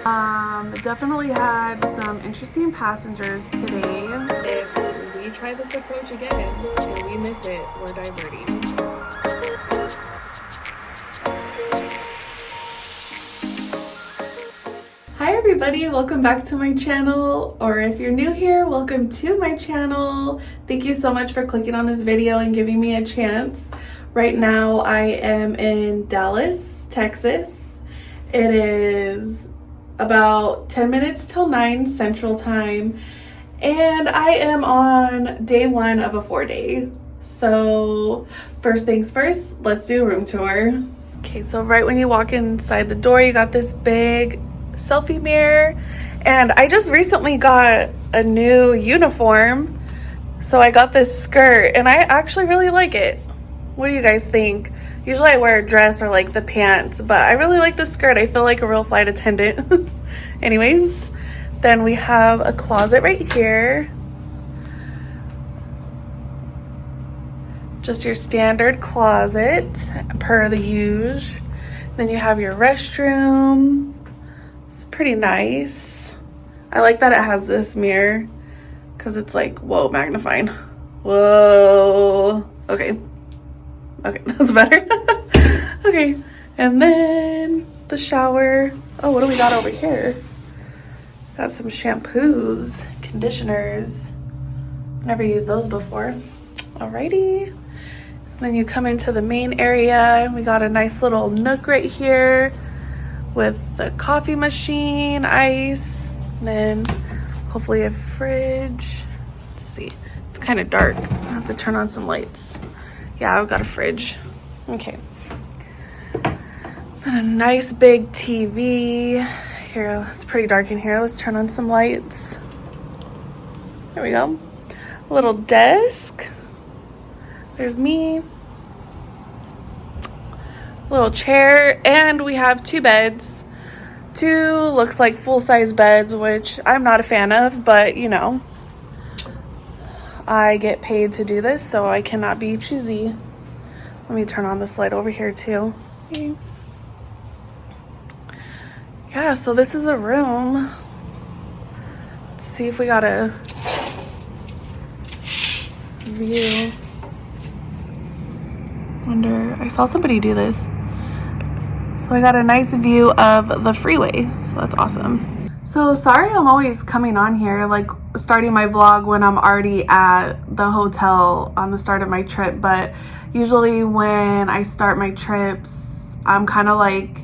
Definitely had some interesting passengers today. If we try this approach again and we miss it, we're diverting. Hi everybody, welcome back to my channel, or if you're new here, welcome to my channel. Thank you so much for clicking on this video and giving me a chance. Right now I am in Dallas, Texas. It is about 10 minutes till 9 Central Time, and I am on day 1 of a 4-day. So first things first, let's do a room tour. Okay, so right when you walk inside the door, you got this big selfie mirror, and I just recently got a new uniform, so I got this skirt and I actually really like it. What do you guys think? Usually I wear a dress or like the pants, but I really like the skirt. I feel like a real flight attendant. Anyways, then we have a closet right here. Just your standard closet per the usual. Then you have your restroom. It's pretty nice. I like that it has this mirror because it's like, whoa, magnifying. Whoa. Okay, that's better. Okay, and then the shower. Oh, what do we got over here? Got some shampoos, conditioners. Never used those before. Alrighty. Then you come into the main area. We got a nice little nook right here with the coffee machine, ice, and then hopefully a fridge. Let's see, it's kind of dark. I have to turn on some lights. Yeah, I've got a fridge. Okay. And a nice big TV. Here, it's pretty dark in here. Let's turn on some lights. There we go. A little desk. There's me. Little chair, and we have 2 beds. 2 looks like full-size beds, which I'm not a fan of, but you know, I get paid to do this, so I cannot be choosy. Let me turn on this light over here too. Yeah, so this is the room. Let's see if we got a view. I saw somebody do this. So I got a nice view of the freeway, so that's awesome. So sorry I'm always coming on here, like starting my vlog when I'm already at the hotel on the start of my trip, but usually when I start my trips, I'm kind of like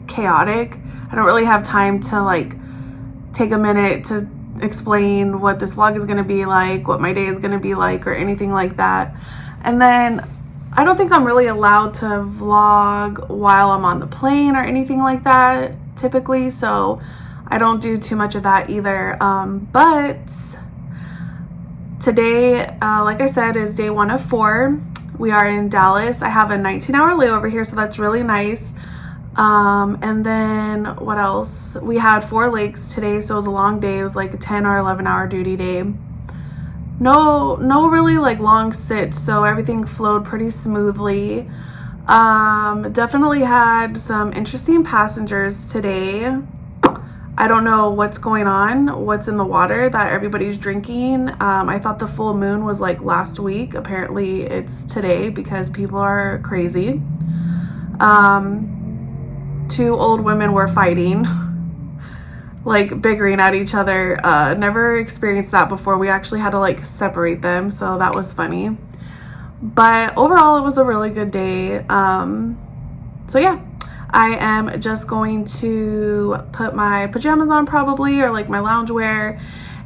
chaotic. I don't really have time to like take a minute to explain what this vlog is gonna be like, what my day is gonna be like, or anything like that. And then I don't think I'm really allowed to vlog while I'm on the plane or anything like that typically, so I don't do too much of that either. But today, like I said, is day 1 of 4. We are in Dallas. I have a 19-hour layover here, so that's really nice. And then what else? We had 4 lakes today, so it was a long day. It was like a 10 or 11-hour duty day. No really like long sits, so everything flowed pretty smoothly. Definitely had some interesting passengers today. I don't know what's going on, what's in the water that everybody's drinking. I thought the full moon was like last week. Apparently it's today because people are crazy. 2 old women were fighting. Like bickering at each other. Never experienced that before. We actually had to like separate them, so that was funny. But overall it was a really good day. So yeah, I am just going to put my pajamas on probably, or like my loungewear,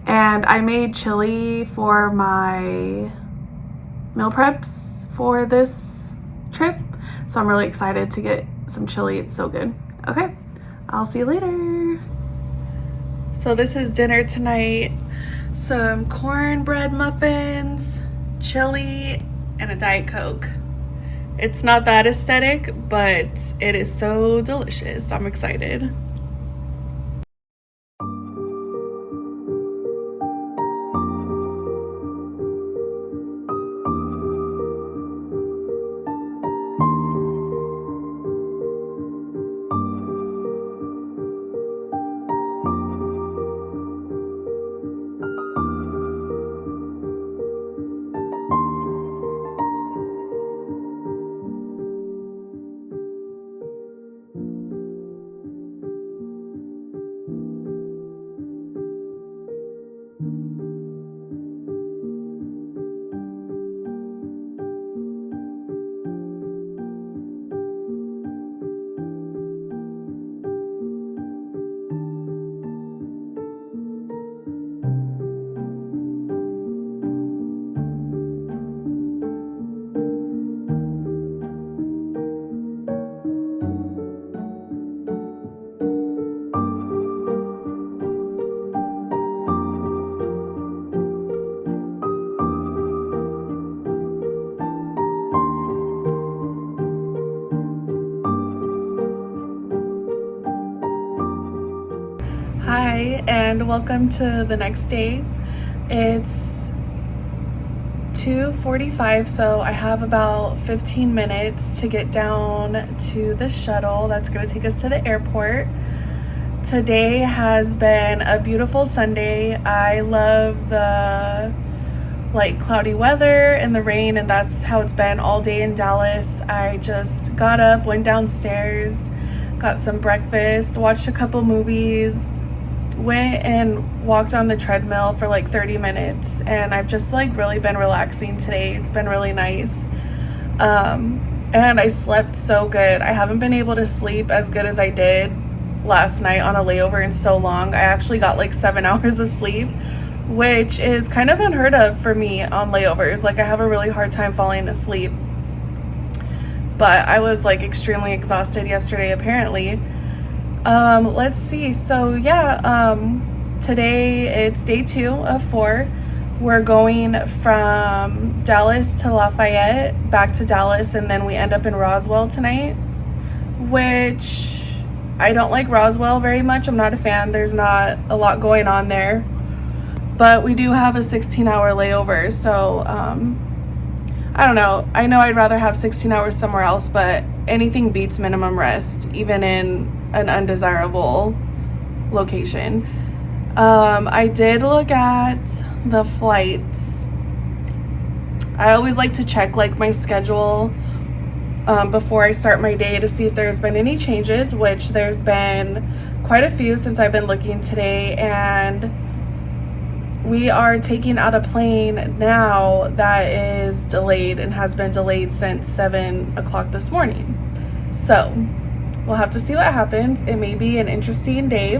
and I made chili for my meal preps for this trip, so I'm really excited to get some chili. It's so good. Okay, I'll see you later. So this is dinner tonight. Some cornbread muffins, chili, and a Diet Coke. It's not that aesthetic, but it is so delicious. I'm excited. Hi, and welcome to the next day. It's 2:45, so I have about 15 minutes to get down to the shuttle that's going to take us to the airport. Today has been a beautiful Sunday. I love the cloudy weather and the rain, and that's how it's been all day in Dallas. I just got up, went downstairs, got some breakfast, watched a couple movies, went and walked on the treadmill for like 30 minutes, and I've just really been relaxing today. It's been really nice. And I slept so good. I haven't been able to sleep as good as I did last night on a layover in so long. I actually got like 7 hours of sleep, which is kind of unheard of for me on layovers. I have a really hard time falling asleep. But I was extremely exhausted yesterday apparently. Let's see. So yeah, today it's day 2 of 4. We're going from Dallas to Lafayette, back to Dallas, and then we end up in Roswell tonight, which I don't like Roswell very much. I'm not a fan. There's not a lot going on there, but we do have a 16-hour layover. So, I don't know. I know I'd rather have 16 hours somewhere else, but anything beats minimum rest, even in an undesirable location. I did look at the flights. I always like to check my schedule before I start my day to see if there's been any changes, which there's been quite a few since I've been looking today, and we are taking out a plane now that is delayed and has been delayed since 7 o'clock this morning. So we'll have to see what happens. It may be an interesting day,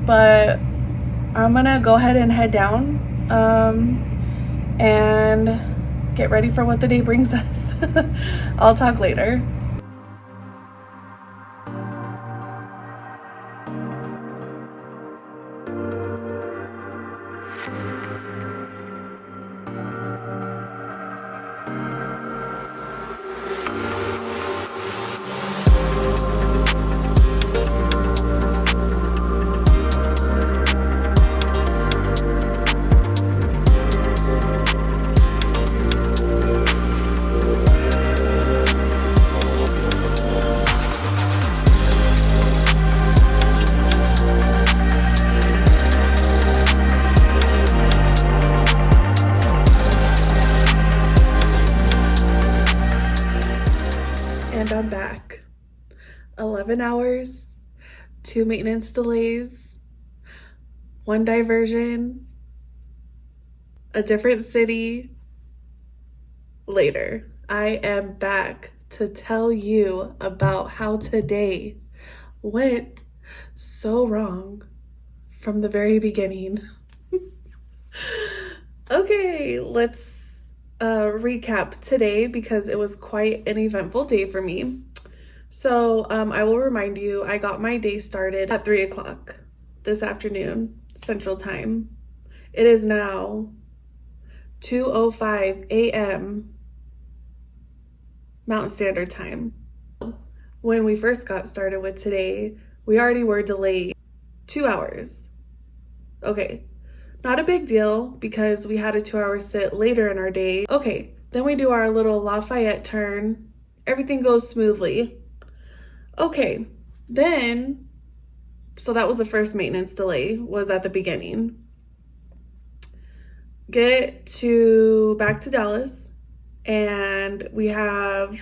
but I'm gonna go ahead and head down and get ready for what the day brings us. I'll talk later. And I'm back. 11 hours, 2 maintenance delays, 1 diversion, a different city later. I am back to tell you about how today went so wrong from the very beginning. Okay, let's recap today because it was quite an eventful day for me. So I will remind you, I got my day started at 3 o'clock this afternoon, Central Time. It is now 2:05 a.m. Mountain Standard Time. When we first got started with today, we already were delayed 2 hours. Okay, not a big deal because we had a 2-hour sit later in our day. Okay, then we do our little Lafayette turn. Everything goes smoothly. Okay, then, so that was the first maintenance delay, was at the beginning. Get to back to Dallas, and we have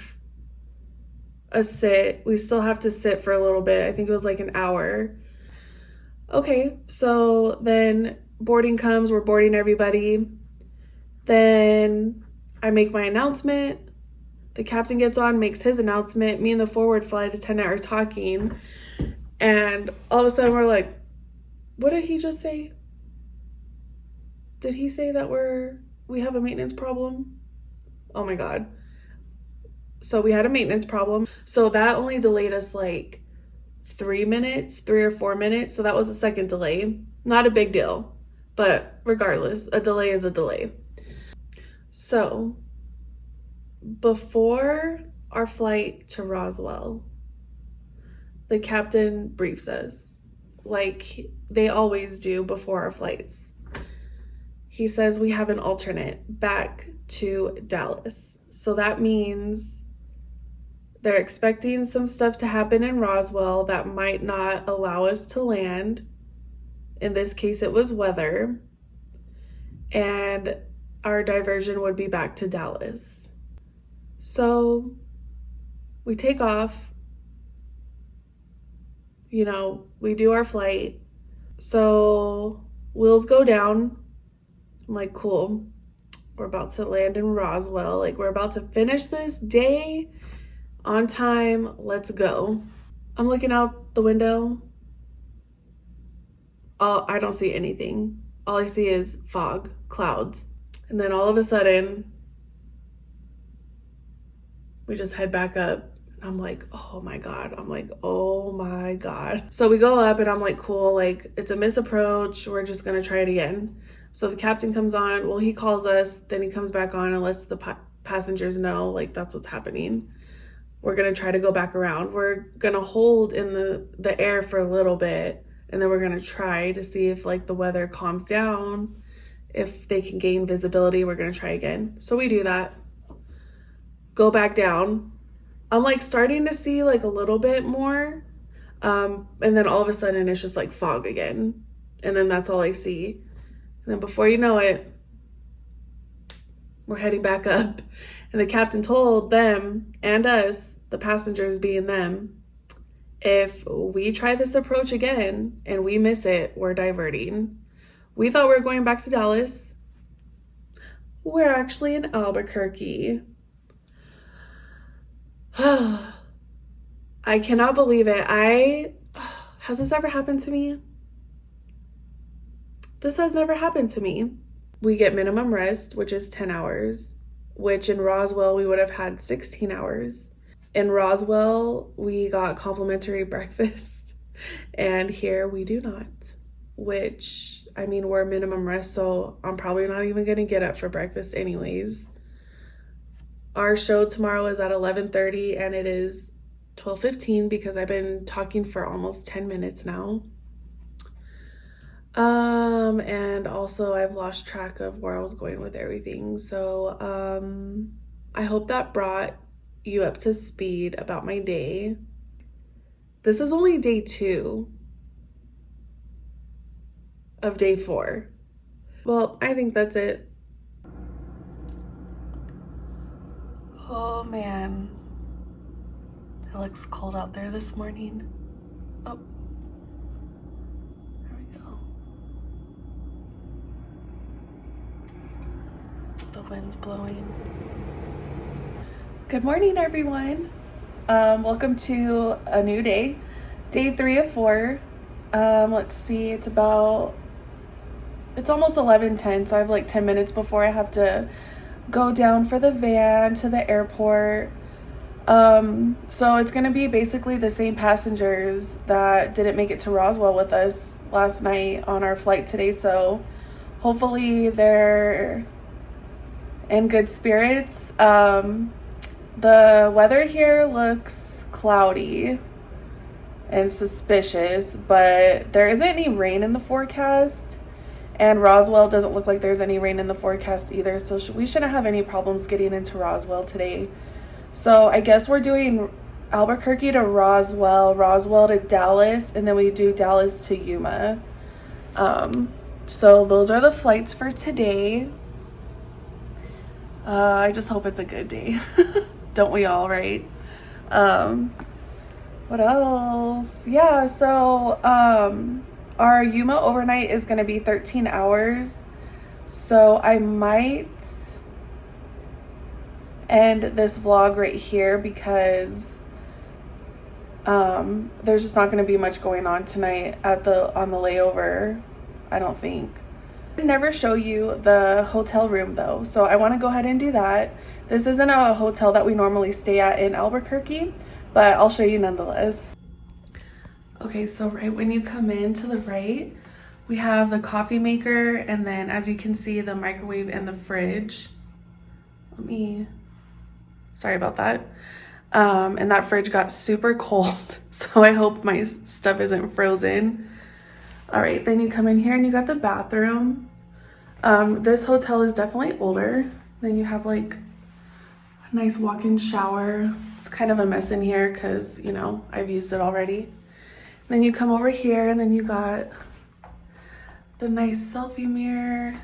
a sit. We still have to sit for a little bit. I think it was an hour. Okay, so then boarding comes, we're boarding everybody. Then I make my announcement. The captain gets on, makes his announcement. Me and the forward flight attendant are talking, and all of a sudden we're like, what did he just say? Did he say that we have a maintenance problem? Oh my God. So we had a maintenance problem. So that only delayed us 3 minutes, 3 or 4 minutes. So that was the second delay. Not a big deal, but regardless, a delay is a delay. So before our flight to Roswell, the captain briefs us. like they always do before our flights. He says we have an alternate back to Dallas. So that means they're expecting some stuff to happen in Roswell that might not allow us to land. In this case, it was weather. And our diversion would be back to Dallas. So we take off. You know, we do our flight. So wheels go down. I'm like, cool. We're about to land in Roswell. Like, we're about to finish this day on time. Let's go. I'm looking out the window. I don't see anything. All I see is fog, clouds. And then all of a sudden, we just head back up. I'm like, oh my God. I'm like, oh my God. So we go up and I'm like, cool, like it's a misapproach. We're just gonna try it again. So the captain comes on, well, he calls us, then he comes back on and lets the passengers know like that's what's happening. We're gonna try to go back around. We're gonna hold in the air for a little bit and then we're gonna try to see if like the weather calms down, if they can gain visibility, we're gonna try again. So we do that, go back down. I'm like starting to see like a little bit more. And then all of a sudden it's just like fog again. And then that's all I see. And then before you know it, we're heading back up. And the captain told them and us, the passengers being them, if we try this approach again and we miss it, we're diverting. We thought we were going back to Dallas. We're actually in Albuquerque. I cannot believe it. Has this ever happened to me? This has never happened to me. We get minimum rest, which is 10 hours, which in Roswell, we would have had 16 hours. In Roswell, we got complimentary breakfast, and here we do not, which, I mean, we're minimum rest, so I'm probably not even gonna get up for breakfast anyways. Our show tomorrow is at 11:30 and it is 12:15 because I've been talking for almost 10 minutes now. And also I've lost track of where I was going with everything. So, I hope that brought you up to speed about my day. This is only day 2 of day 4. Well, I think that's it. Oh man, it looks cold out there this morning. Oh, there we go. The wind's blowing. Good morning, everyone. Welcome to a new day, day 3 of 4. Let's see, it's almost 11:10, so I have like 10 minutes before I have to go down for the van to the airport. So it's gonna be basically the same passengers that didn't make it to Roswell with us last night on our flight today, so hopefully they're in good spirits. The weather here looks cloudy and suspicious, but there isn't any rain in the forecast. And Roswell doesn't look like there's any rain in the forecast either, so we shouldn't have any problems getting into Roswell today. So I guess we're doing Albuquerque to Roswell, Roswell to Dallas, and then we do Dallas to Yuma. So those are the flights for today. I just hope it's a good day. Don't we all, right? What else? Yeah, so our Yuma overnight is going to be 13 hours. So I might end this vlog right here because there's just not going to be much going on tonight on the layover, I don't think. I never show you the hotel room though, so I want to go ahead and do that. This isn't a hotel that we normally stay at in Albuquerque, but I'll show you nonetheless. Okay, so right when you come in to the right, we have the coffee maker, and then as you can see, the microwave and the fridge. Sorry about that. And that fridge got super cold, so I hope my stuff isn't frozen. All right, then you come in here and you got the bathroom. This hotel is definitely older. Then you have like a nice walk-in shower. It's kind of a mess in here because, you know, I've used it already. Then you come over here and then you got the nice selfie mirror.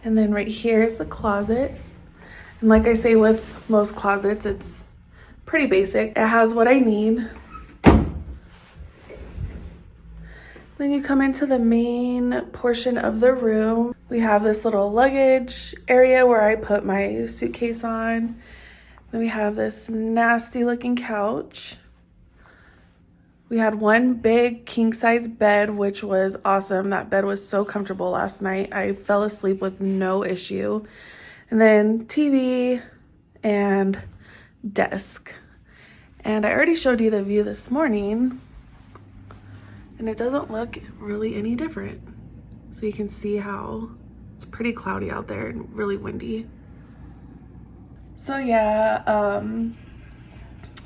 And then right here is the closet. And like I say with most closets, it's pretty basic. It has what I need. Then you come into the main portion of the room. We have this little luggage area where I put my suitcase on. Then we have this nasty looking couch. We had one big king size bed, which was awesome. That bed was so comfortable last night. I fell asleep with no issue. And then TV and desk. And I already showed you the view this morning, and it doesn't look really any different. So you can see how it's pretty cloudy out there and really windy. So yeah,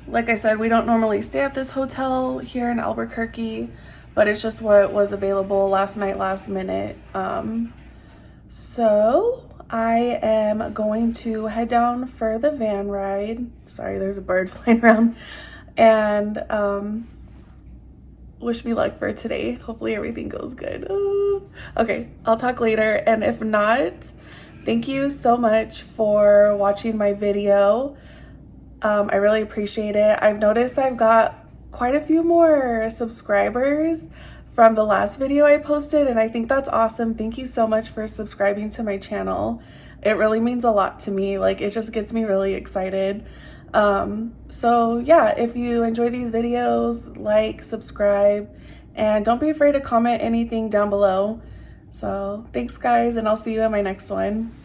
like I said, we don't normally stay at this hotel here in Albuquerque, but it's just what was available last night, last minute. So I am going to head down for the van ride. Sorry, there's a bird flying around. And wish me luck for today. Hopefully everything goes good. Okay, I'll talk later. And if not, thank you so much for watching my video. I really appreciate it. I've noticed I've got quite a few more subscribers from the last video I posted, and I think that's awesome. Thank you so much for subscribing to my channel. It really means a lot to me. Like, it just gets me really excited. So yeah, if you enjoy these videos, like, subscribe, and don't be afraid to comment anything down below. So thanks guys, and I'll see you in my next one.